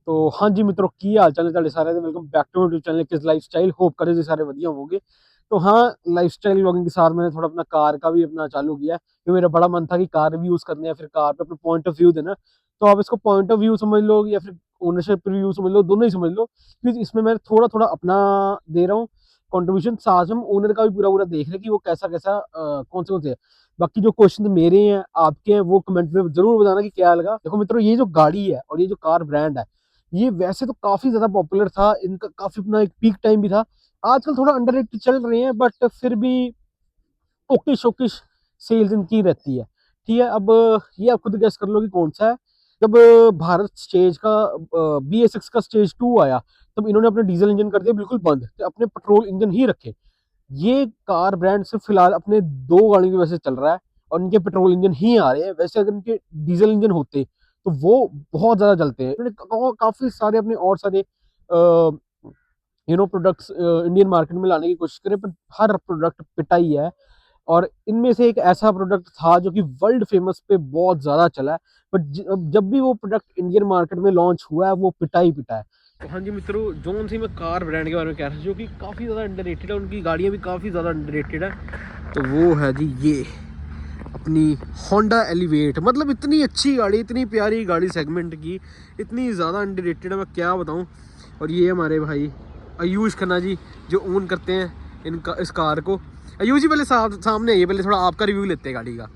तो हाँ जी मित्रों की हाल चाल है ਤੁਹਾਡੇ ਸਾਰਿਆਂ ਦੇ welcome back to YouTube channel किस लाइफस्टाइल होप करे जी सारे बढ़िया होंगे। तो हाँ लाइफस्टाइल व्लॉगिंग के साथ मैंने थोड़ा अपना कार का भी अपना चालू किया है क्योंकि मेरा बड़ा मन था कि कार रिव्यूज करने या फिर कार पे अपना पॉइंट ऑफ व्यू देना। तो आप इसको पॉइंट ऑफ व्यू समझ लो या फिर ओनरशिप रिव्यू समझ लो, दोनों ही समझ लो क्योंकि इसमें मैं थोड़ा थोड़ा अपना दे रहा हूँ कंट्रीब्यूशन, साथ में ओनर का भी पूरा पूरा देख रहे हैं कि वो कैसा कैसा कौन से है। बाकी जो क्वेश्चन मेरे हैं आपके हैं वो कमेंट में जरूर बताना कि क्या लगा। देखो मित्रों ये जो गाड़ी है और ये जो कार ब्रांड है ये वैसे तो काफी ज्यादा पॉपुलर था, इनका काफी अपना एक पीक टाइम भी था। आजकल थोड़ा अंडररेटेड चल रहे हैं बट फिर भी ओके शोकिश सेल्स इनकी रहती है। ठीक है, अब ये आप खुद गेस कर लो कि कौन सा है। जब भारत स्टेज का BS6 का स्टेज 2 आया तब इन्होंने अपने डीजल इंजन कर दिया बिल्कुल बंद, तो अपने पेट्रोल इंजन ही रखे। ये कार ब्रांड सिर्फ फिलहाल अपने 2 गाड़ियों की वजह से चल रहा है और इनके पेट्रोल इंजन ही आ रहे हैं। वैसे अगर इनके डीजल इंजन होते तो वो बहुत ज्यादा चलते हैं। इन्होंने काफी सारे अपने और सारे प्रोडक्ट्स इंडियन मार्केट में लाने की कोशिश करें पर हर प्रोडक्ट पिटाई है। और इनमें से एक ऐसा प्रोडक्ट था जो कि वर्ल्ड फेमस पे बहुत ज्यादा चला है बट जब भी वो प्रोडक्ट इंडियन मार्केट में लॉन्च हुआ है वो पिटा ही पिटा है। तो हाँ जी मित्रों, जोन सी मैं कार ब्रांड के बारे में कह रहा था जो कि काफ़ी ज़्यादा अंडररेटेड है, उनकी गाड़ियाँ भी काफ़ी ज़्यादा अंडररेटेड है। तो वो है जी ये अपनी होंडा एलिवेट। मतलब इतनी अच्छी गाड़ी, इतनी प्यारी गाड़ी सेगमेंट की, इतनी ज़्यादा अंडररेटेड है मैं क्या बताऊँ। और ये हमारे भाई आयुष खन्ना जी जो ओन करते हैं इनका इस कार को। आयुष जी पहले सामने आइए, पहले थोड़ा आपका रिव्यू लेते हैं गाड़ी का।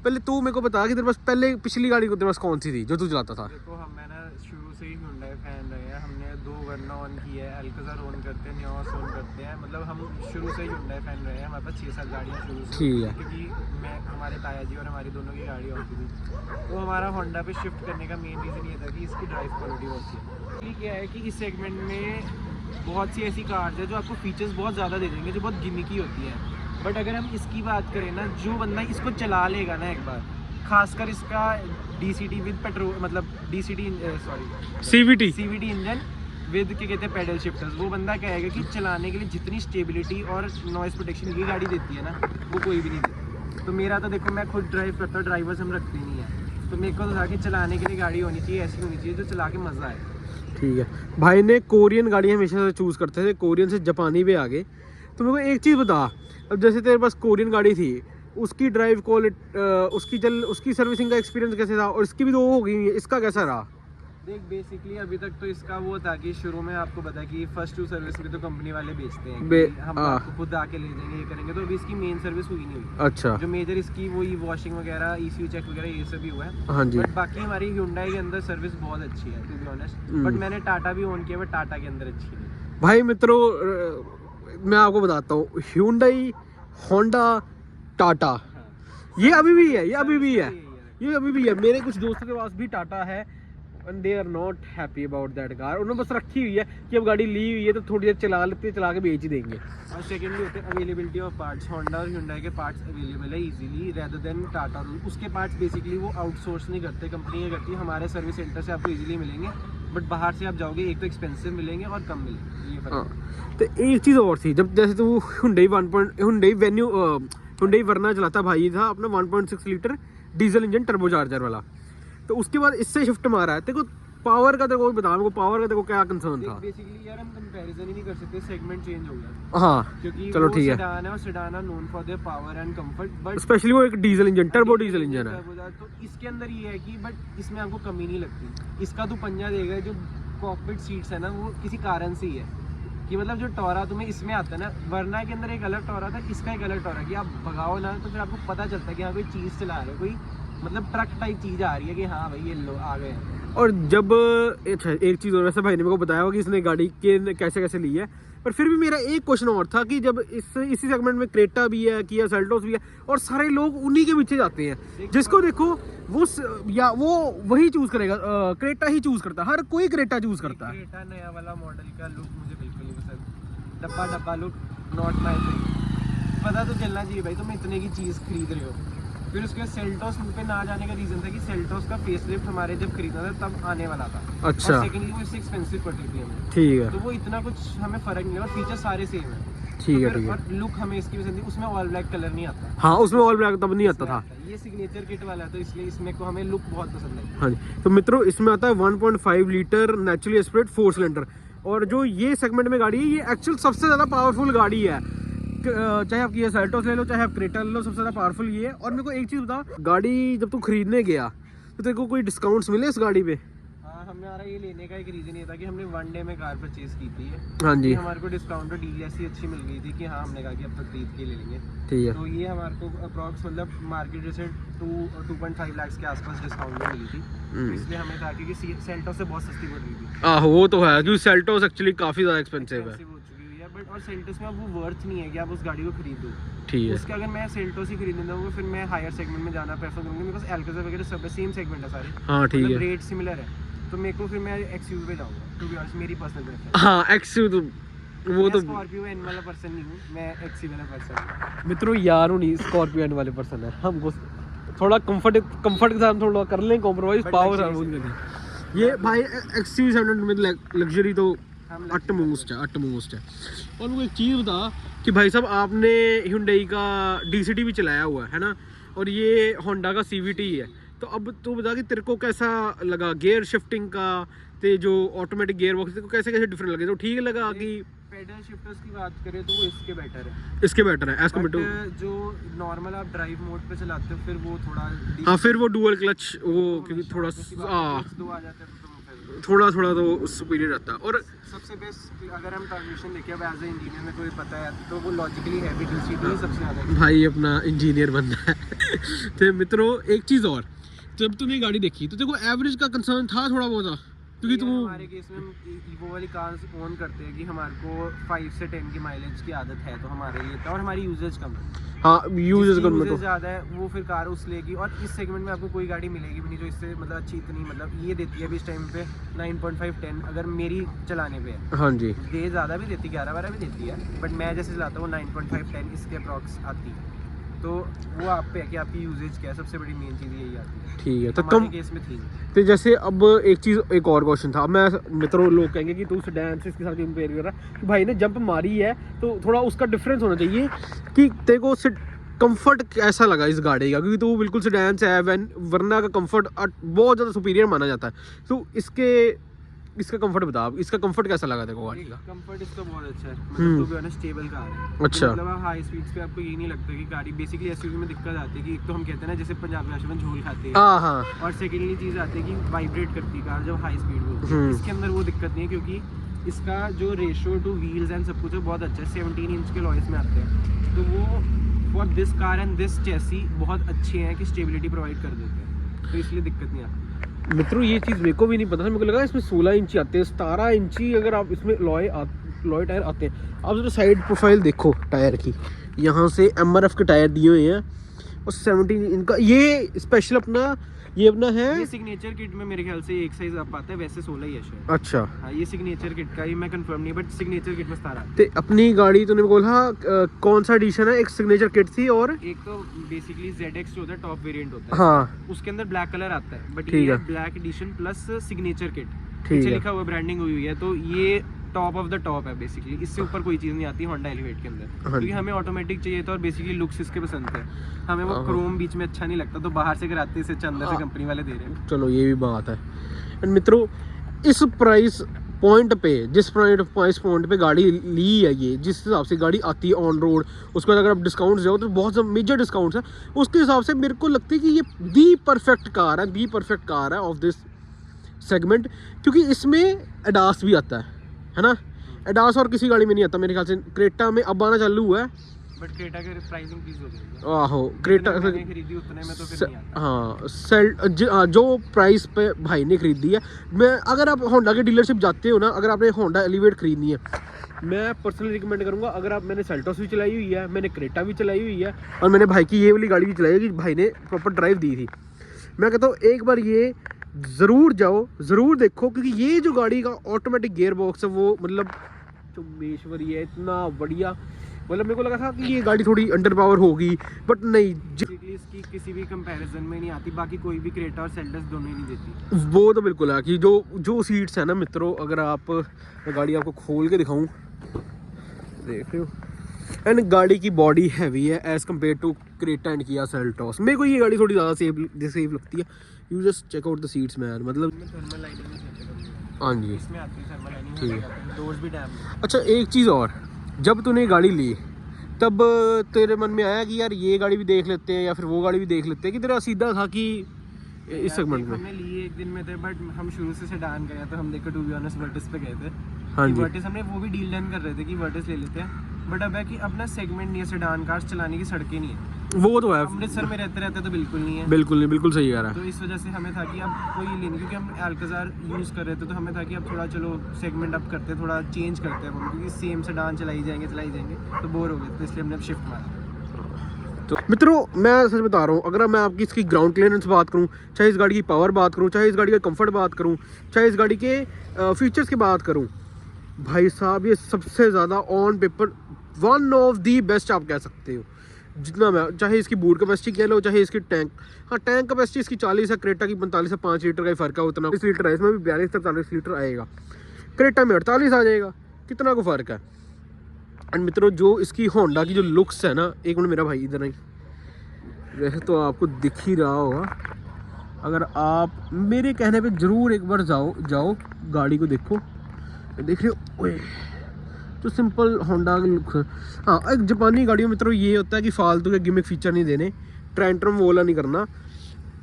पहले तू मेरे को बता कि तेरे पास पहले पिछली गाड़ी को तेरे पास कौन सी थी जो तू चलाता था? देखो मैंने शुरू से ही Hyundai फैन रहे हैं। हमने 2 वर्ना ऑन की है, अल्काज़र ऑन करते हैं, नियोस ऑन करते हैं। मतलब हम शुरू से ही Hyundai फैन रहे हैं। हमारे पास 6-7 गाड़ियाँ शुरू से, ठीक है, क्योंकि हमारे ताया जी और हमारी दोनों की गाड़ी होती थी। तो हमारा होंडा पे शिफ्ट करने का मेन रीज़न ये था कि इसकी ड्राइव क्वालिटी होती है। ये क्या है कि इस सेगमेंट में बहुत सी ऐसी कार्स है जो आपको फीचर्स बहुत ज़्यादा दे देंगे, जो बहुत गिमिकी होती है। बट अगर हम इसकी बात करें ना, जो बंदा इसको चला लेगा ना एक बार, खासकर इसका DCT विद पेट्रोल, मतलब CVT इंजन विद के कहते हैं पेडल शिफ्टर्स, वो बंदा कहेगा कि चलाने के लिए जितनी स्टेबिलिटी और नॉइस प्रोटेक्शन ये गाड़ी देती है ना वो कोई भी नहीं देती। तो मेरा तो देखो मैं खुद ड्राइव करता हूँ, ड्राइवर्स हम रखते नहीं है, तो मेरे को तो था कि चलाने के लिए गाड़ी होनी चाहिए, ऐसी होनी चाहिए जो चला के मज़ा आए। ठीक है। भाई ने कोरियन गाड़ी हमेशा से चूज़ करते थे, कोरियन से जापानी पे आ गए। तो मेरे को एक चीज़ बता, अब जैसे तेरे पास कोरियन गाड़ी थी उसकी ड्राइव क्वालिटी उसकी सर्विसिंग का एक्सपीरियंस कैसे था, और इसकी भी 2 हो गई, इसका कैसा रहा? देख बेसिकली अभी तक तो इसका वो था कि शुरू में आपको पता कि फर्स्ट 2 सर्विस भी तो कंपनी वाले बेचते हैं कि हम आपको खुद आके ले जाएंगे, ये करेंगे। तो अभी इसकी मेन सर्विस हुई नहीं हुई। अच्छा, जो मेजर इसकी वही वॉशिंग वगैरह, ECU चेक वगैरह ये सब भी हुआ है। हाँ जी। बट बाकी हमारी Hyundai के अंदर सर्विस बहुत अच्छी है टू बी ऑनेस्ट। बट मैंने टाटा भी ऑन किया बट टाटा के अंदर अच्छी नहीं। भाई मित्रों मैं आपको बताता हूँ, Hyundai, होंडा, टाटा, ये अभी भी है, ये अभी भी है, ये अभी भी है। मेरे कुछ दोस्तों के पास भी टाटा है and they are not happy about that car। उन्होंने बस रखी हुई है कि अब गाड़ी ली हुई है तो थोड़ी देर चला लेते हैं, चला के बेच ही देंगे। और सेकेंडली होते हैं अवेलेबिलिटी ऑफ पार्ट्स। होंडा और Hyundai के पार्ट्स अवेलेबल है इजीली रेदर देन टाटा। उसके पार्ट्स बेसिकली वो आउटसोर्स नहीं करते, कंपनी करती है। हमारे सर्विस सेंटर से आपको इजीली मिलेंगे, बट बाहर से आप जाओगे एक तो एक्सपेंसिव मिलेंगे और कम मिलेंगे, ये फर्क। तो एक चीज़ और थी, जब जैसे तो Hyundai वर्ना चलाता भाई था अपना 1.6 लीटर डीजल इंजन टर्बोचार्जर वाला, तो उसके बाद इससे शिफ्ट मारा है। देखो पावर का देखो बता, मेरे को पावर का देखो क्या कंसर्न था। बेसिकली यार हम कंपैरिजन ही नहीं कर सकते, सेगमेंट चेंज हो गया। हाँ क्योंकि चलो ठीक है, सेडान है और sedan are known for their power and comfort, but specially वो एक diesel engine, turbo diesel engine है। तो इसके अंदर ये है कि बट इसमें आपको कमी नहीं लगती। इसका तो पंजा देगा, जो कॉकपिट सीट्स है ना वो किसी कारण से ही है कि मतलब जो टोरा तुम्हें इसमें आता है ना, वरना के अंदर एक अलग टोरा था, इसका एक अलग टोरा कि आप भगाओ ना तो फिर आपको पता चलता है कि हाँ कोई चीज़ चला रहे हो, कोई मतलब ट्रक टाइप चीज़ आ रही है कि हाँ भाई ये लो आ गए। और जब अच्छा एक चीज़ और, वैसे भाई ने मेरे को बताया होगा कि इसने गाड़ी के कैसे कैसे ली है, पर फिर भी मेरा एक क्वेश्चन और था कि जब इसी सेगमेंट में क्रेटा भी है, किया सेल्टोस भी है, और सारे लोग उन्हीं के पीछे जाते हैं। जिसको देखो वो वही चूज करेगा, क्रेटा ही चूज करता है, हर कोई क्रेटा चूज करता है। क्रेटा नया वाला मॉडल का लुक मुझे बिल्कुल नहीं पसंद, डब्बा लुक नॉट माय थिंग। पता तो चलना चाहिए भाई तुम इतने की चीज़ खरीद रहे हो। फिर उसके बाद सेल्टोस पे ना जाने का रीज़न था कि सेल्टोस का फेसलिफ्ट हमारे जब खरीदना था तब आने वाला था। अच्छा, और सेकेंडली वो इससे एक्सपेंसिव पड़ रही थी हमें, ठीक है, तो वो इतना कुछ हमें फ़र्क नहीं लगा, फीचर सारे सेम है। ठीक है तो ठीक है। और लुक हमें इसकी पसंद थी, उसमें ऑल ब्लैक कलर नहीं आता। हाँ उसमें ऑल ब्लैक तब नहीं आता था। ये सिग्नेचर किट वाला है तो इसलिए इसमें को हमें लुक बहुत पसंद है। हाँ जी, तो मित्रों इसमें आता है 1.5 लीटर नेचुरली एस्पिरेट 4 सिलेंडर। और जो ये सेगमेंट में गाड़ी है ये एक्चुअल सबसे ज़्यादा पावरफुल गाड़ी है। चाहे आप ये सेल्टोस ले लो चाहे आप क्रेटा ले लो, सबसे ज़्यादा पावरफुल ये है। और मेरे को एक चीज़ बता, गाड़ी जब तू खरीदने गया तो तेरे को कोई डिस्काउंट्स मिले इस गाड़ी पे? हाँ, हमारा ये लेने का एक रीज़न ये था कि हमने 1 डे में कार परचेज की थी। हाँ जी, हमारे को डिस्काउंट और डील ऐसी अच्छी मिल गई थी कि हाँ हमने कहा कि अब तक खरीद के ले लेंगे। ठीक है। तो ये हमारे को अप्रॉक्स मतलब मार्केट जैसे 2.5 लाख के आसपास डिस्काउंट में मिली थी। तो इसलिए हमें था कि सेल्टोस से बहुत सस्ती पड़ रही थी। आहो वो तो है, क्योंकि सेल्टोस एक्चुअली काफ़ी ज़्यादा एक्सपेंसिव है। हो चुकी है बट और सेल्टोस में अब वो वर्थ नहीं है कि आप उस गाड़ी को खरीदो। ठीक है। उसके अगर मैं सेल्टोस ही खरीदने दूँगा फिर मैं हायर सेगमेंट में जाना प्रेफर करूँगी। मेरे पास एल्काज़र वगैरह सब सेम सेगमेंट है सारे। हाँ ठीक है। रेट सिमिलर है तो मेरे को फिर मैं एक्सयूवी पे जाऊँगा। टू बी ऑनेस्ट मेरी पर्सनल प्रेफरेंस। हाँ एक्सयू तो वो तो स्कॉर्पियो एन वाला पर्सन नहीं हूँ, मैं एक्सयूवी वाला पर्सन। मित्रों यार हूँ नहीं, स्कॉर्पियो एन वाले पर्सन है। हमको थोड़ा कंफर्ट के साथ थोड़ा कर लें कॉम्प्रोमाइज, पावर ये भाई XUV 700 में लग्जरी तो अटमोस्ट है। और मुझे एक चीज़ बता कि भाई साहब आपने Hyundai का DCT भी चलाया हुआ है ना, और ये Honda का CVT है, तो अब तू बता कि तेरे को कैसा लगा गियर शिफ्टिंग का, ते जो ऑटोमेटिक गियर बॉक्स तेरे को कैसे कैसे डिफरेंट लगे? तो ठीक लगा कि पेडल शिफ्टर्स की बात करें तो वो इसके बेटर है, इसके बेटर है एज कम्पेयर टू जो नॉर्मल आप ड्राइव मोड पे चलाते हो फिर वो थोड़ा हाँ फिर वो डुअल क्लच वो क्योंकि थोड़ा आ जाता है थोड़ा तो सुपीरियर रहता है। और सबसे बेस्ट अगर हम ट्रांसमिशन देखें अब एज ए इंजीनियर में कोई पता है तो वो लॉजिकली हैवी DCT सबसे ज़्यादा भाई अपना इंजीनियर बनना है। तो मित्रों एक चीज़ और, जब तूने गाड़ी देखी तो तेरे को एवरेज का कंसर्न था थोड़ा बहुत? क्योंकि तुम हमारे केस में वो वाली कार ओन करते हैं कि हमारे को 5 से 10 की माइलेज की आदत है तो हमारे लिए था, और हमारी यूजेज कम है। हाँ यूजेज कम में तो ज़्यादा है वो फिर कार उस लेगी। और इस सेगमेंट में आपको कोई गाड़ी मिलेगी भी नहीं जो इससे मतलब अच्छी इतनी मतलब ये देती है अभी इस टाइम पे 9.5-10 अगर मेरी चलाने पे है। हाँ जी ये ज़्यादा भी देती है 11-12 भी देती है बट मैं जैसे चलाता हूँ 9.5-10 इसके अप्रॉक्स आती है। तो वो आप पे है कि आपकी यूजेज क्या है, सबसे बड़ी मेन चीज़ यही आती है। ठीक है। तो हमारे कम केस में थी। तो जैसे अब एक और क्वेश्चन था, मैं मित्रों लोग कहेंगे कि तू सेडान से इसके साथ कंपेयर कर रहा है कि भाई ने जंप मारी है तो थोड़ा उसका डिफरेंस होना चाहिए कि तेरे को कंफर्ट कैसा लगा इस गाड़ी का, क्योंकि तो वो बिल्कुल सेडान से है वरना का कंफर्ट बहुत ज़्यादा सुपीरियर माना जाता है। तो इसका कंफर्ट बता, इसका कंफर्ट कैसा लगा तेरे को गाड़ी का? कंफर्ट इसका बहुत अच्छा है, मतलब तो भी ऑनेस्ट स्टेबल कार है। अच्छा मतलब हाई स्पीड्स पे आपको ये नहीं लगता कि गाड़ी बेसिकली एसयूवी में दिक्कत आती है कि एक तो हम कहते हैं ना जैसे पंजाबी भाषा में झोल खाते हैं, हाँ और सेकेंडली चीज़ आती है कि वाइब्रेट करती है कार जब हाई स्पीड में होती है। इसके अंदर वो दिक्कत नहीं है क्योंकि इसका जो रेशियो टू व्हील्स एंड सब कुछ है बहुत अच्छा है। 17 इंच के लॉयस में आते हैं तो वो for this car and this chassis बहुत अच्छे हैं कि स्टेबिलिटी प्रोवाइड कर देते हैं, तो इसलिए दिक्कत नहीं आती। मित्रों ये चीज़ मेरे को भी नहीं पता था, मेरे को लगा इसमें 16 इंची आते हैं, 17 इंची अगर आप इसमें लॉय टायर आते हैं। आप जरा साइड प्रोफाइल देखो टायर की, यहाँ से MRF के टायर दिए हुए हैं और 17 इनका ये स्पेशल अपना है। ये सिग्नेचर किट में मेरे ख्याल से एक साइज अप आता है, वैसे 16 ही है शायद। अच्छा हाँ ये सिग्नेचर किट का ही मैं कंफर्म नहीं बट सिग्नेचर किट में 17 ते अपनी गाड़ी तूने बोला कौन सा एडिशन है? एक सिग्नेचर किट थी और एक तो बेसिकली ZX जो होता है टॉप वेरिएंट होता है, हाँ उसके अंदर ब्लैक कलर आता है बट ठीक ये है black edition plus signature kit ठीक नीचे है लिखा हुआ ब्रांडिंग हुई हुई है, तो ये टॉप ऑफ द टॉप है बेसिकली। इससे ऊपर कोई चीज़ नहीं आती होंडा एलिवेट के अंदर, क्योंकि हमें ऑटोमेटिक चाहिए था और बेसिकली लुक्स इसके पसंद थे हमें। वो क्रोम बीच में अच्छा नहीं लगता तो बाहर से कराते इससे अच्छा अंदर से कंपनी वाले दे रहे हैं। चलो ये भी बात है। एंड मित्रों इस प्राइस पॉइंट पे जिस प्राइस पॉइंट पे गाड़ी ली है, ये जिस हिसाब से गाड़ी आती है ऑन रोड, उसके बाद अगर आप डिस्काउंट्स जाओ तो बहुत मेजर डिस्काउंट्स है, उसके हिसाब से मेरे को लगता है कि ये दी परफेक्ट कार है ऑफ दिस सेगमेंट, क्योंकि इसमें एडास भी आता है ना। एडास और किसी गाड़ी में नहीं आता मेरे ख्याल से, क्रेटा में अब आना चालू हुआ है बट क्रेटा के प्राइस इंक्रीज हो गई है। आहो क्रेटा मैंने खरीदी उतने में तो फिर नहीं आता। हाँ जो प्राइस पे भाई ने खरीदी है। मैं अगर आप होंडा के डीलरशिप जाते हो ना, अगर आपने होंडा एलिवेट खरीदनी है, मैं पर्सनली रिकमेंड करूंगा। अगर आप मैंने सेल्टोस भी चलाई हुई है, मैंने क्रेटा भी चलाई हुई है और मैंने भाई की ये वाली गाड़ी भी चलाई है कि भाई ने प्रॉपर ड्राइव दी थी। मैं कहता हूँ एक बार ये ज़रूर जाओ, ज़रूर देखो, क्योंकि ये जो गाड़ी का ऑटोमेटिक गियर बॉक्स है वो मतलब चुम्बेश्वरी है, इतना बढ़िया। मतलब मेरे को लगा था कि ये गाड़ी थोड़ी अंडर पावर होगी बट नहीं, इसकी किसी भी कंपैरिजन में नहीं आती। बाकी कोई भी क्रेटा और सेल्टोस दोनों ही नहीं देती। वो तो बिल्कुल है कि जो सीट्स है ना मित्रों, अगर आप गाड़ी आपको खोल के दिखाऊं, देख रहे हो एंड गाड़ी की बॉडी हैवी है as compare to Creta and Kia Seltos. मेरे को ये गाड़ी थोड़ी ज़्यादा सेफ लगती है। You just check out the seats man, मतलब थर्मल लाइटिंग भी सेट है, हाँ जी इसमें आती है थर्मल लाइटिंग, ठीक है। डोर्स भी डैम है। अच्छा एक चीज़ और, जब तूने गाड़ी ली तब तेरे मन में आया कि यार ये गाड़ी भी देख लेते हैं या फिर वो गाड़ी भी देख लेते हैं, कि तेरा सीधा था कि इस सेगमेंट में? हमने लिए एक दिन में थे, बट हम शुरू से सेडान गए तो हम देखो टू बी ऑनेस्ट वर्टिस पे गए थे। हाँ जी वर्टिस हमने वो भी डील डन कर रहे थे कि वर्टिस ले लेते हैं, बट अब है कि अपना सेगमेंट नहीं है, सेडान कार्स चलाने की सड़कें नहीं है। वो तो है, अमृतसर में रहते रहते तो बिल्कुल नहीं है। बिल्कुल नहीं, बिल्कुल सही कह रहा तो है। इस वजह से हमें था कि अब कोई लेने, क्योंकि हम अल्काजार यूज़ कर रहे थे तो हमें था कि अब थोड़ा चलो सेगमेंट अप करते, थोड़ा चेंज करते हैं हम, क्योंकि सेम सेडान चलाई जाएंगे तो बोर हो गए, तो इसलिए हमने अब शिफ्ट मारा। तो मित्रों मैं सच बता रहा हूँ, अगर मैं आपकी इसकी ग्राउंड क्लियरेंस बात करूँ, चाहे इस गाड़ी की पावर बात करूँ, चाहे इस गाड़ी का कंफर्ट बात करूँ, चाहे इस गाड़ी के फीचर्स की बात करूँ, भाई साहब ये सबसे ज़्यादा on paper one of the best आप कह सकते हो। जितना मैं, चाहे इसकी बूट कैपेसिटी कह लो, चाहे इसकी टैंक, हाँ टैंक कैपेसिटी इसकी 40 है, क्रेटा की 45 से 5 लीटर का ही फ़र्क है, उतना 20 लीटर है, इसमें भी 42 से 40 लीटर आएगा, क्रेटा में 48 आ जाएगा, कितना को फ़र्क है। एंड मित्रों जो इसकी होंडा की जो लुक्स है ना, एक मिनट मेरा भाई इधर नहीं, वैसे तो आपको दिख ही रहा होगा, अगर आप मेरे कहने पे ज़रूर एक बार जाओ गाड़ी को देखो, देख रहे हो ओए तो सिंपल होंडा की लुक। हाँ एक जापानी गाड़ियों में मित्रों ये होता है कि फालतू के गिमिक फीचर नहीं देने, ट्रेंट्रम वो वाला नहीं करना,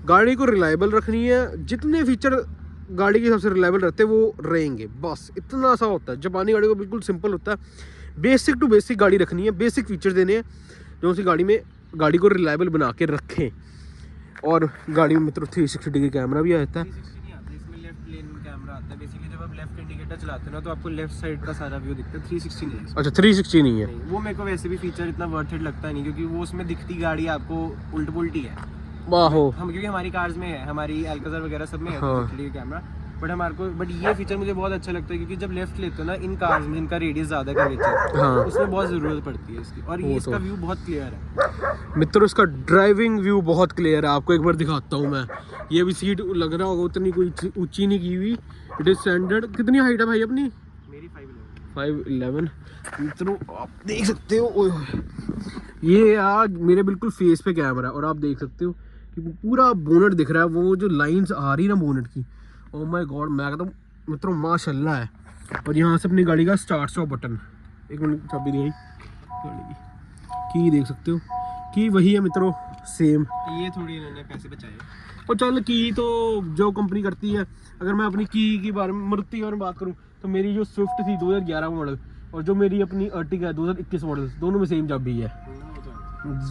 गाड़ी को रिलायबल रखनी है, जितने फीचर गाड़ी के हिसाब से रिलायबल रहते हैं वो रहेंगे, बस इतना सा होता है। जापानी गाड़ी को बिल्कुल सिंपल होता है, बेसिक टू बेसिक गाड़ी रखनी है, बेसिक फीचर देने हैं जो उसी गाड़ी में गाड़ी को रिलायबल बना के रखें। और गाड़ी में मित्रों 360 डिग्री कैमरा भी आता है। 360 नहीं आता, इसमें लेफ्ट लेन में कैमरा आता है। बेसिकली जब आप लेफ्ट इंडिकेटर चलाते हो ना तो आपको लेफ्ट साइड का सारा व्यू दिखता है, 360 नहीं है। अच्छा 360 नहीं है? नहीं, वो मेरे को वैसे भी फीचर इतना वर्थ इट लगता नहीं, क्योंकि वो उसमें दिखती गाड़ी आपको उल्ट पुल्टी है। वाहो हम क्योंकि हमारी कार्स में है, हमारी अल्काजार वगैरह सब में है हाँ। 360 डिग्री कैमरा, बट हमारे को ये फीचर मुझे बहुत अच्छा लगता है, क्योंकि जब लेफ्ट लेते हो ना इन कार्स में जिनका रेडियस ज़्यादा कर्वेचर, हाँ उसमें बहुत ज़रूरत पड़ती है इसकी, और ये इसका व्यू बहुत क्लियर है। मित्रों इसका ड्राइविंग व्यू बहुत क्लियर है, आपको एक बार दिखाता हूँ मैं। ये भी सीट लग रहा होगा उतनी कोई ऊंची नहीं की हुई, इट इज स्टैंडर्ड। कितनी हाइट है भाई अपनी? मेरी 5'11". मित्रों आप देख सकते हो, ओए होए, ये आज मेरे बिल्कुल फेस पे कैमरा है और आप देख सकते हो कि पूरा बोनट दिख रहा है, वो जो लाइंस आ रही है ना बोनट की, ओ माय गॉड, मैं कहता हूँ मित्रों माशाल्लाह है। और यहाँ से अपनी गाड़ी का स्टार्ट स्टॉप बटन, एक मिनट चाबी दी गाड़ी की देख सकते हो कि वही है मित्रों सेम। ये थोड़ी इन्होंने पैसे बचाए, और चल की तो जो कंपनी करती है। अगर मैं अपनी की बारे में, मारुति के बारे में बात करूँ तो मेरी जो स्विफ्ट थी 2011 मॉडल और जो मेरी अपनी अर्टिगा है 2021 मॉडल, दोनों में सेम चाबी है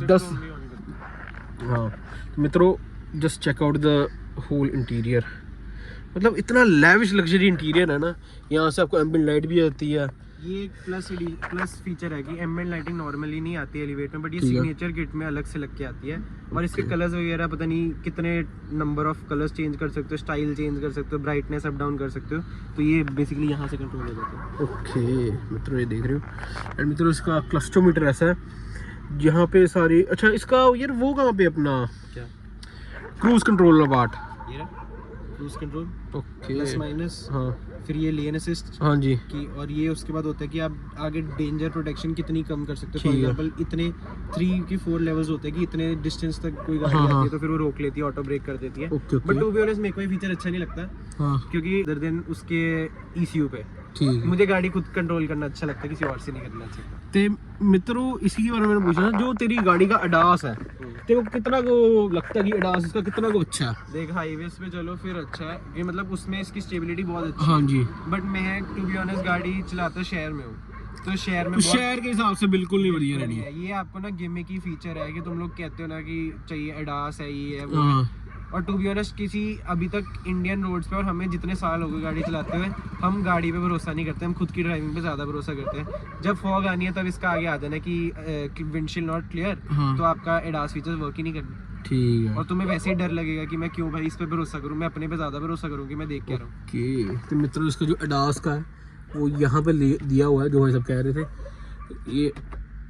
10। हाँ मित्रों just check out the whole interior, मतलब इतना लैविश लग्जरी इंटीरियर है ना। यहाँ से आपको एम्बिएंट लाइट भी आती है। ये एक प्लस फीचर है कि एम्बिएंट लाइटिंग नॉर्मली नहीं आती है एलिवेट में, बट ये ठीक है। सिग्नेचर किट में अलग से लग के आती है। और इसके कलर्स वगैरह पता नहीं कितने नंबर ऑफ कलर्स चेंज कर सकते हो, स्टाइल चेंज कर सकते हो, ब्राइटनेस अप डाउन कर सकते हो, तो ये बेसिकली यहाँ से कंट्रोल हो जाता है। ओके मित्रों ये देख रहे हो। एंड मित्रों इसका क्लस्टोमीटर ऐसा है जहाँ पे सारी, अच्छा इसका यार वो कहाँ पे अपना क्या क्रूज कंट्रोल वाला पार्ट, ये cruise control okay plus minus, हाँ फिर ये लेन असिस्ट हाँ जी की, और ये उसके बाद होता है कि आप आगे डेंजर प्रोटेक्शन कितनी कम कर सकते हो। फॉर ठीक है। एग्जांपल इतने 3 की 4 लेवल्स होते हैं कि इतने डिस्टेंस तक कोई गाड़ी हाँ, आती हाँ। है तो फिर वो रोक लेती है, ऑटो ब्रेक कर देती है। Okay but okay to be honest मेरे को ये फीचर अच्छा नहीं लगता, हाँ क्योंकि अदर देन उसके ECU पे ठीक है। मुझे गाड़ी खुद कंट्रोल करना अच्छा लगता है, किसी और से नहीं करना अच्छा लगता। ते मित्रों इसी के बारे में पूछना, जो तेरी गाड़ी का अडास है तेरे को कितना को लगता है कि अडास इसका कितना को अच्छा है? देख हाईवेज पे चलो फिर अच्छा है, ये मतलब उसमें इसकी स्टेबिलिटी बहुत अच्छी हाँ जी, है। बट मैं टू बी ऑनेस्ट गाड़ी चलाता शहर में हूँ, तो शहर में तो शहर के हिसाब से बिल्कुल नहीं बढ़िया नहीं रेडी है। ये आपको ना गिमिक की फीचर है कि तुम लोग कहते हो ना कि चाहिए अडास है, ये है वो है। हाँ और टू बी ऑनेस्ट किसी अभी तक इंडियन रोड्स पे, और हमें जितने साल हो गए गाड़ी चलाते हुए, हम गाड़ी पे भरोसा नहीं करते, हम खुद की ड्राइविंग पे ज़्यादा भरोसा करते हैं। जब फॉग आनी है तब इसका आगे आ जाना कि विंडशील्ड नॉट क्लियर, हाँ तो आपका एडास फीचर वर्क ही नहीं करना, ठीक है और तुम्हें वैसे ही डर लगेगा कि मैं क्यों भाई इस पे भरोसा करूँ, मैं अपने पे ज़्यादा भरोसा करूँ कि मैं देख के रहा हूँ। ओके। तो मित्रों इसका जो अडास का है वो यहाँ पे दिया हुआ है, जो भाई सब कह रहे थे, ये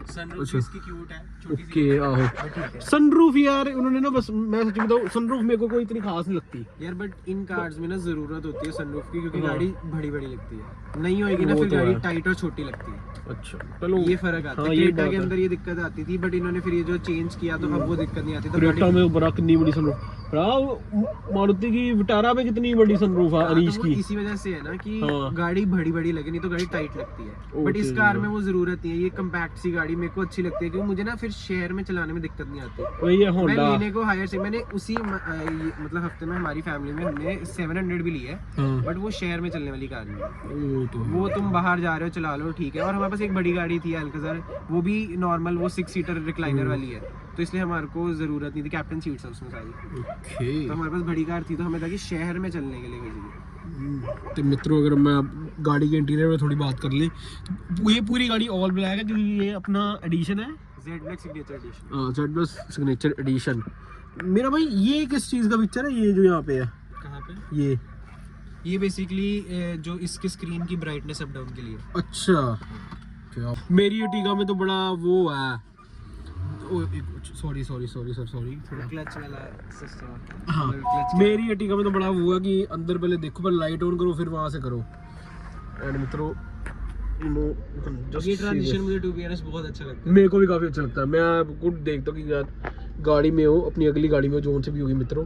सनरूफ इसकी क्यूट है, छोटी सी ओके आहो है, ठीक है सनरूफ यार उन्होंने ना बस मैं सच बताऊं सनरूफ मेरे को कोई इतनी खास नहीं लगती यार, बट इन कार्स में ना जरूरत होती है सनरूफ की, क्योंकि हाँ। गाड़ी बड़ी बड़ी लगती है, नहीं होएगी ना वो फिर तो गाड़ी है। टाइट और छोटी लगती है, अच्छा चलो ये फर्क आता हाँ, है। ये क्रेटा बात के है। अंदर ये दिक्कत आती थी, बट इन्होंने फिर ये जो चेंज किया तो अब वो दिक्कत नहीं आती, तो क्रेटा गाड़ी में बड़ा कितनी बड़ी सनरूफ मारुति की विटारा में कितनी बड़ी सनरूफ है हाँ, अनीश तो वो की इसी वजह से है ना कि हाँ। गाड़ी बड़ी बड़ी लगे, नहीं तो गाड़ी टाइट लगती है, बट इस ओके। कार में वो जरूरत नहीं है, ये कम्पैक्ट सी गाड़ी मेरे को अच्छी लगती है, क्योंकि मुझे ना फिर शहर में चलाने में दिक्कत नहीं आती। वही है मैं होंडा लेने को हायर से मैंने उसी मतलब हफ्ते में हमारी फैमिली में हमने 700 भी ली है, हाँ बट वो शहर में चलने वाली कार नहीं है, वो तो है। वो तुम बाहर जा रहे हो चला लो ठीक है। और हमारे पास एक बड़ी गाड़ी थी अल्काज़र, वो भी नॉर्मल वो 6 सीटर रिक्लाइनर वाली है, तो इसलिए हमारे को जरूरत नहीं थी, कैप्टन सीट्स है उसमें सारी, ओके तो हमारे पास बड़ी कार थी, तो हमें था कि शहर में चलने के लिए भेजिए। तो मित्रों अगर मैं अब गाड़ी के इंटीरियर में थोड़ी बात कर लें तो ये पूरी गाड़ी ऑल ब्लैक है क्योंकि ये अपना एडिशन है Z black signature edition. Z plus signature edition. मेरा भाई ये किस चीज़ का पिक्चर है ये जो यहाँ पे है कहाँ पे? ये बेसिकली जो इसके स्क्रीन की ब्राइटनेस अप डाउन के लिए। अच्छा क्या मेरी अर्टिगा में तो बड़ा वो है सॉरी थोड़ा क्लच वाला सिस्टम। हाँ मेरी अर्टिगा में तो बड़ा वो है कि अंदर पहले देखो पहले लाइट ऑन करो फिर वहाँ से करो। एंड मित्रों ये ट्रांजिशन मुझे टू बी ऑनेस्ट बहुत अच्छा लगता है। मेरे को भी काफ़ी अच्छा लगता है। मैं खुद देखता हूँ कि यार गाड़ी में हो अपनी अगली गाड़ी में हो जोन से भी होगी मित्रों।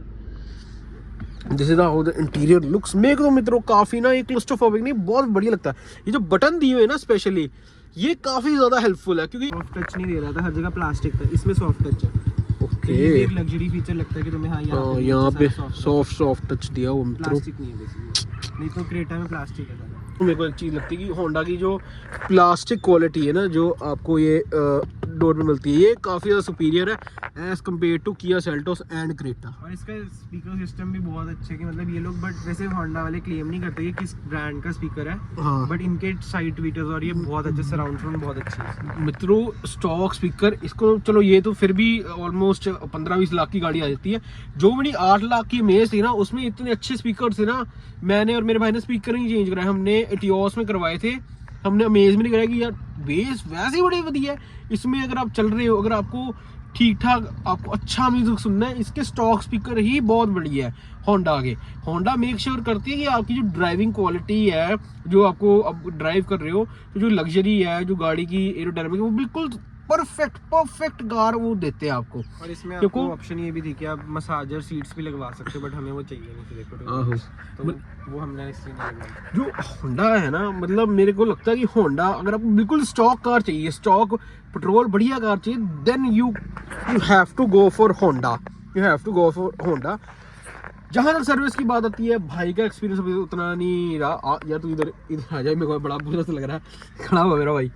This is how the interior looks. मेरे को तो मित्रों काफ़ी ना ये क्लस्ट्रोफोबिक नहीं बहुत बढ़िया लगता है। ये जो बटन दिए हुए हैं ना स्पेशली ये काफ़ी ज़्यादा हेल्पफुल है क्योंकि सॉफ्ट टच नहीं दे रहा था, हर जगह प्लास्टिक था, इसमें सॉफ्ट टच है। ओके ये भी एक लग्जरी फीचर लगता है कि तुम्हें हाँ यहाँ पे सॉफ्ट टच दिया वो मित्रों। प्लास्टिक नहीं है बेसिकली, नहीं तो क्रेटा में प्लास्टिक है सारा। मेरे को एक चीज़ लगती है कि होंडा की जो प्लास्टिक क्वालिटी है ना जो आपको ये डोर में मिलती है ये काफ़ी ज़्यादा सुपीरियर है as compare to Kia Seltos and Creta. और इसका स्पीकर सिस्टम भी बहुत अच्छा है कि मतलब ये लोग बट वैसे होंडा वाले क्लेम नहीं करते कि किस ब्रांड का स्पीकर है, हाँ बट इनके साइड ट्वीटर्स और ये बहुत अच्छे सराउंड साउंड बहुत अच्छी है। मित्रों स्टॉक स्पीकर इसको चलो ये तो फिर भी ऑलमोस्ट 15-20 लाख की गाड़ी आ जाती है। जो मेरी 8 लाख की इमेज थी ना उसमें इतने अच्छे स्पीकर थे ना मैंने और मेरे भाई ने स्पीकर नहीं चेंज कराए, हमने एटियोस में करवाए थे, हमने अमेज में नहीं कराया कि यार बेस वैसे ही बड़ी बढ़िया है। इसमें अगर आप चल रहे हो अगर आपको ठीक ठाक आपको अच्छा म्यूजिक सुनना है इसके स्टॉक स्पीकर ही बहुत बढ़िया है होंडा के। होंडा मेक श्योर करती है कि आपकी जो ड्राइविंग क्वालिटी है जो आपको अब ड्राइव कर रहे हो तो जो लग्जरी है जो गाड़ी की एरोडायनामिक वो बिल्कुल परफेक्ट कार वो देते हैं आपको। और इसमें आपको ऑप्शन ये भी थी कि आप मसाजर सीट्स भी लगवा सकते हो, बट हमें वो चाहिए नहीं थी देखो तो वो हमने इसलिए नहीं लगवाई। जो होंडा है ना मतलब मेरे को लगता है कि होंडा अगर आपको बिल्कुल स्टॉक कार चाहिए स्टॉक पेट्रोल बढ़िया कार चाहिए then you have to go for Honda. जहाँ तक सर्विस की बात आती है भाई का एक्सपीरियंस अभी उतना नहीं रहा यार तू इधर आ जाए मेरे को बड़ा बुरा सा लग रहा है खड़ा हुआ मेरा भाई।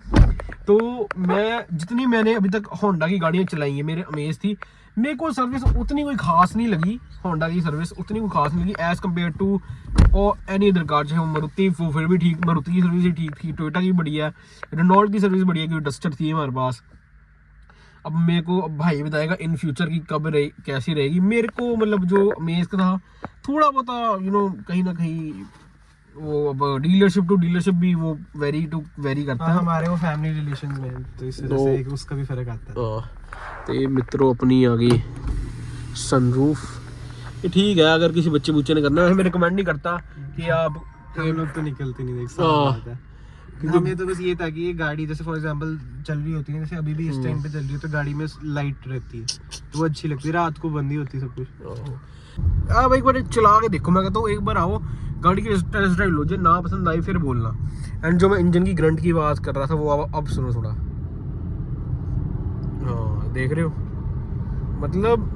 तो मैं जितनी मैंने अभी तक होंडा की गाड़ियाँ चलाई हैं मेरे अमेज थी मेरे को सर्विस उतनी कोई खास नहीं लगी। होंडा की सर्विस उतनी कोई खास नहीं लगी एज़ कम्पेयर टू और एनी अदर कार चाहे मारुति वो फिर भी ठीक मारुति की सर्विस ही ठीक थी टोयोटा की बढ़िया है रेनॉल्ट की सर्विस बढ़िया क्योंकि डस्टर थी हमारे पास। अब मेरे को अब भाई बताएगा इन फ्यूचर की कब कैसी रहेगी। मेरे को मतलब जो अमेज का था थोड़ा बहुत कहीं ना कहीं वो अब डीलरशिप टू डीलरशिप भी वो वेरी करता है। हमारे वो फैमिली रिलेशन में तो इस वजह से उसका भी फर्क आता है। तो ये मित्रों अपनी आ गई सनरूफ ये ठीक है अगर किसी बच्चे बुच्चे ने करना है मैं रिकमेंड नहीं करता कि आप हम लोग तो निकलते नहीं देख सकते क्योंकि हमें तो बस ये था कि ये गाड़ी जैसे फॉर एग्जांपल चल रही होती है जैसे अभी भी इस टाइम पे चल रही है तो गाड़ी में लाइट रहती है तो वो अच्छी लगती है, रात को बंदी होती है सब कुछ। अब एक बार चला के देखो मैं कहता हूँ एक बार आओ गाड़ी की टेस्ट ड्राइव लो जो ना पसंद आई फिर बोलना। एंड जो मैं इंजन की ग्रंट की आवाज़ कर रहा था वो अब सुनो थोड़ा। हाँ देख रहे हो मतलब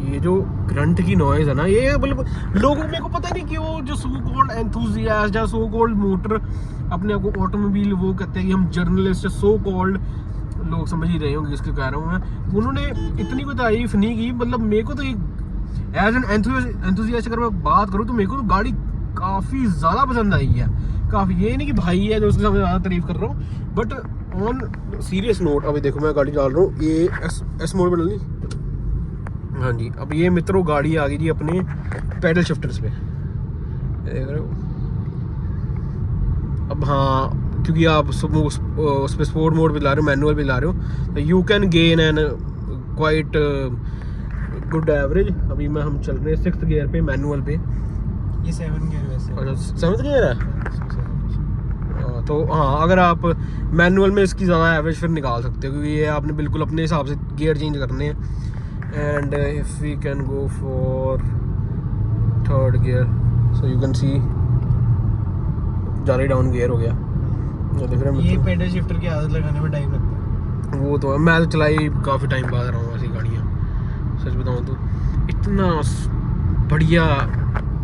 ये जो ग्रंट की नॉइज है ना ये मतलब लोगों मेरे को पता नहीं क्यों जो सो कॉल्ड एंथुसियास्ट या सो कॉल्ड मोटर अपने आप को ऑटोमोबाइल वो कहते हैं कि हम जर्नलिस्ट सो कॉल्ड लोग समझ ही रहे होंगे इसके कह रहा हूँ मैं उन्होंने इतनी कोई तारीफ नहीं की। मतलब मेरे को तो एज एन एंथुसियास्ट अगर मैं बात करूँ तो मेरे को तो गाड़ी काफ़ी ज़्यादा पसंद आई है काफ़ी। ये नहीं कि भाई है जो उसके सामने ज़्यादा तारीफ कर रहा हूँ बट ऑन सीरियस नोट अभी देखो मैं गाड़ी डाल रहा हूँ ये एस मोड में डालनी। हाँ जी अब ये मित्रों गाड़ी आ गई जी अपने पैडल शिफ्टर्स पे देख रहे हो। अब हाँ क्योंकि आप उस पर स्पोर्ट मोड पे ला रहे हो, मैनुअल पे ला रहे हो, तो you can gain N quite good average. अभी हम चल रहे हैं 6th गियर पे, मैनुअल पे। ये 7 गियर वैसे। अच्छा 7th गियर है। तो हाँ, अगर आप मैनुअल में इसकी ज़्यादा एवरेज फिर निकाल सकते हो, क्योंकि ये आपने बिल्कुल अपने हिसाब से गियर चेंज करने हैं। And if we can go for 3rd gear, so you can see ज़्यादा डाउन गियर हो गया। देख रहे हैं ये पेडल शिफ्टर की आदत लगाने में टाइम लगता है। वो तो है, मैं तो चलाई काफ़ी टाइम बाद रहा हूँ ऐसी गाड़ियाँ, सच बताऊँ तो। इतना बढ़िया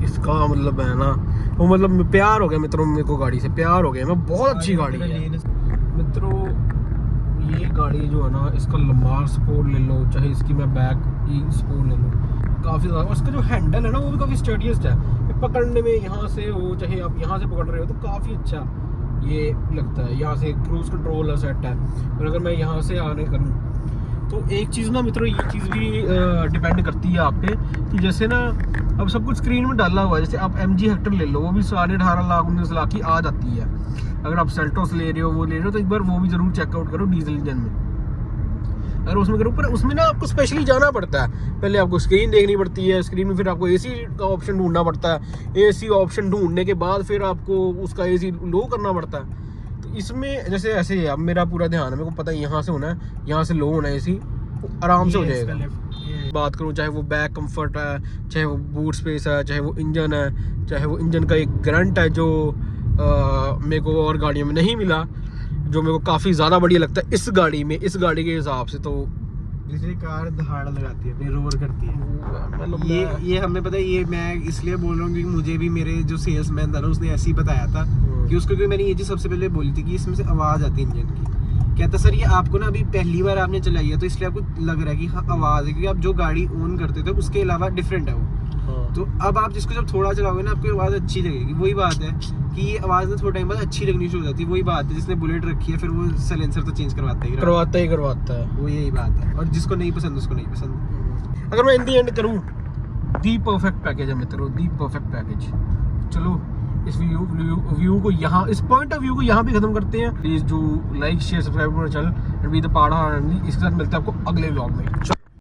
इसका मतलब है ना, वो मतलब प्यार हो गया मित्रों, मेरे को गाड़ी से प्यार हो गया। मैं बहुत अच्छी गाड़ी है मित्रों ये गाड़ी जो है ना, इसका लंबार सपोर्ट ले लो, चाहे इसकी मैं बैक की सपोर्ट ले लो, काफ़ी ज़्यादा। उसका जो हैंडल है ना, वो भी काफ़ी स्टडीस्ट है, पकड़ने में यहाँ से हो, चाहे आप यहाँ से पकड़ रहे हो, तो काफ़ी अच्छा ये लगता है। यहाँ से क्रूज कंट्रोल सेट है, और अगर मैं यहाँ से आने करूँ तो एक चीज़ ना मित्रों, ये चीज़ भी डिपेंड करती है आप पे, कि जैसे ना अब सब कुछ स्क्रीन में डाला हुआ है। जैसे आप MG हेक्टर ले लो, वो भी 18.5 लाख 19 लाख की आ जाती है। अगर आप सेल्टोस ले रहे हो, वो ले रहे हो, तो एक बार वो भी ज़रूर चेकआउट करो डीजल इंजन में। अगर उसमें करो, पर उसमें ना आपको स्पेशली जाना पड़ता है, पहले आपको स्क्रीन देखनी पड़ती है, स्क्रीन में फिर आपको AC का ऑप्शन ढूंढना पड़ता है, AC ऑप्शन ढूंढने के बाद फिर आपको उसका AC लो करना पड़ता है। तो इसमें जैसे ऐसे है, अब मेरा पूरा ध्यान है, मेरे को पता है यहाँ से होना है, यहाँ से लो होना है, AC आराम से हो जाएगा। बात करूँ चाहे वो बैक कंफर्ट है, चाहे वो बूट स्पेस है, चाहे वो इंजन है, चाहे वो इंजन का एक ग्रंट है जो मेरे को और गाड़ियों में नहीं मिला, जो मेरे को काफ़ी ज़्यादा बढ़िया लगता है इस गाड़ी में, इस गाड़ी के हिसाब से। तो दूसरी कार दहाड़ लगाती है, अपनी रोर करती है। मतलब ये हमें पता है, ये मैं इसलिए बोल रहा हूँ क्योंकि मुझे भी मेरे जो सेल्समैन था ना, उसने ऐसे ही बताया था कि उसको, क्योंकि मैंने ये चीज़ सबसे पहले बोली थी कि इसमें से आवाज़ आती है इंजन की। कहता सर ये आपको ना अभी पहली बार आपने चलाई है, तो इसलिए आपको लग रहा है कि हाँ आवाज़ है, क्योंकि आप जो गाड़ी ऑन करते थे उसके अलावा डिफरेंट है वो। तो अब आप जिसको जब थोड़ा चलाओगे ना, आपको आवाज़ अच्छी लगेगी। वही बात है कि ये आवाज़ ना थोड़ा टाइम बाद अच्छी लगनी शुरू हो जाती है। वही बात है, जिसने बुलेट रखी है फिर वो साइलेंसर तो चेंज करवाता है। वो यही बात है, और जिसको नहीं पसंद उसको नहीं पसंद। अगर मैं इन दी एंड करूँ, दी परफेक्ट पैकेज है मित्रों, दी परफेक्ट पैकेज। चलो इस व्यू को यहाँ, इस पॉइंट ऑफ व्यू को यहाँ पे खत्म करते हैं। Please do like share subscribe channel and be the part of. इसके साथ मिलते हैं आपको अगले व्लॉग में।